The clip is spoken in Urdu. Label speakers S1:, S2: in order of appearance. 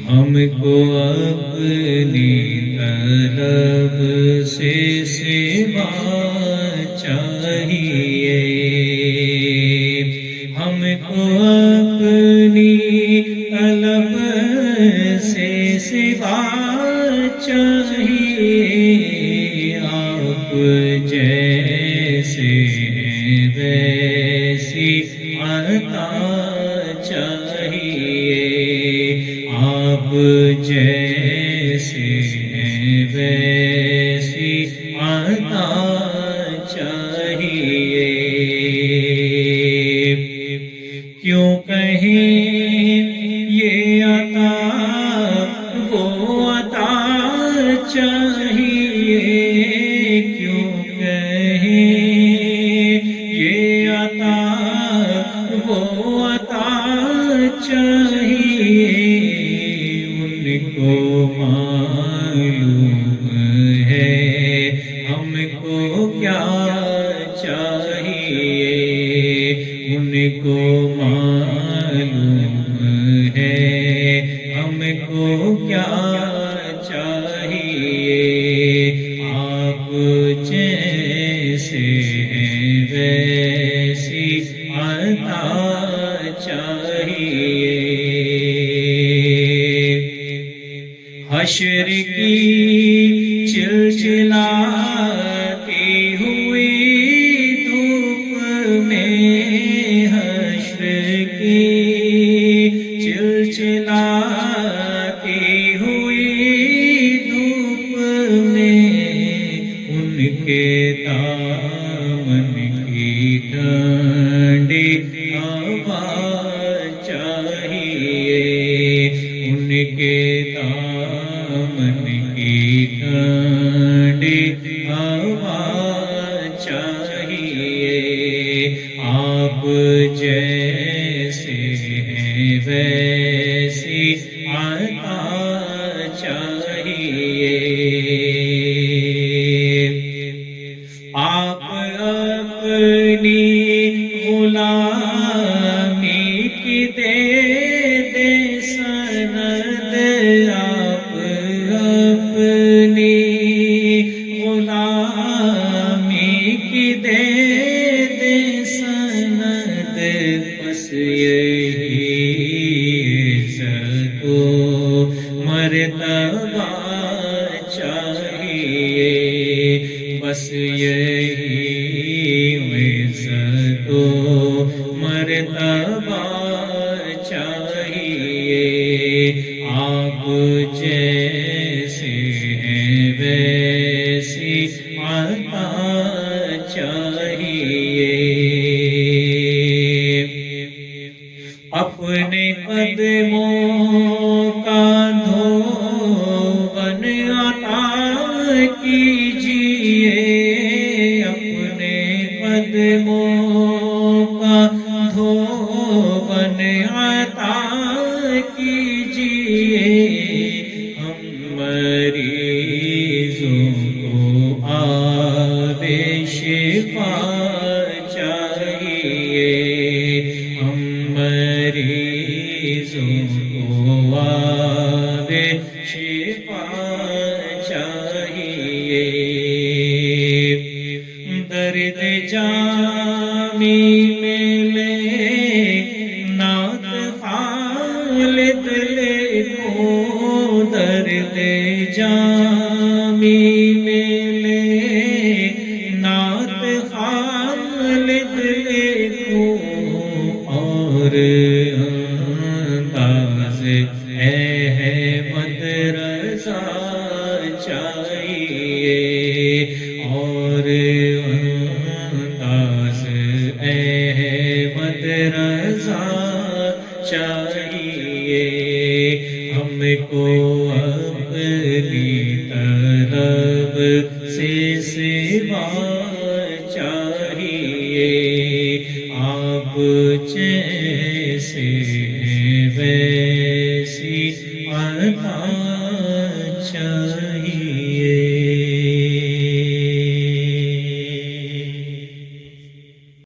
S1: ہم کو اپنی طلب سے سوا چاہیے، ہم کو اپنی طلب سے سوا چاہیے، آپ جیسے ویسی عطا چاہیے، آپ جیسے ویسی عطا چاہیے۔ کیوں کہیں یہ عطا وہ عطا چاہیے، کیوں کہیں یہ عطا وہ عطا چاہیے، ان کو معلوم ہے ہم کو کیا چاہیے، ان کو معلوم ہے ہم کو کیا چاہیے، آپ جیسے ویسی عطا چاہیے۔ حشر کی چلچلاتی ہوئی دھوپ میں، حشر کی چلچلاتی ہوئی دھوپ میں، ان کے دامن کی ٹھنڈی ہوا چاہیے، ان کے دامن کی ٹھنڈی ہوا چاہیے، آپ جیسے ویسی عطا چاہیے۔ آپ اپنی غلامی کی دے دے سند، آپ اپنی غلامی کی دے دے سند، بس یہی عزت و مرتبہ چاہیے، بس یہی عزت و مرتبہ چاہیے، آپ جیسے ویسی عطا چاہیے۔ اپنے قدموں کا دھون عطا کیجیے، اپنے قدموں کا دھون عطا کیجیے، ہم مریضوں کو آب شفا چاہیے، ہم مریضوں کو آب شفا چاہیے۔ درد جامی میں لے نعت خالد لکھو، درد جامی میں لے نعت خالد لکھو، اور انداز احمد رضا چاہیے، اور انداز احمد رضا چاہیے، ہم کو اپنی طلب سے سوا چاہیے، آپ جیسے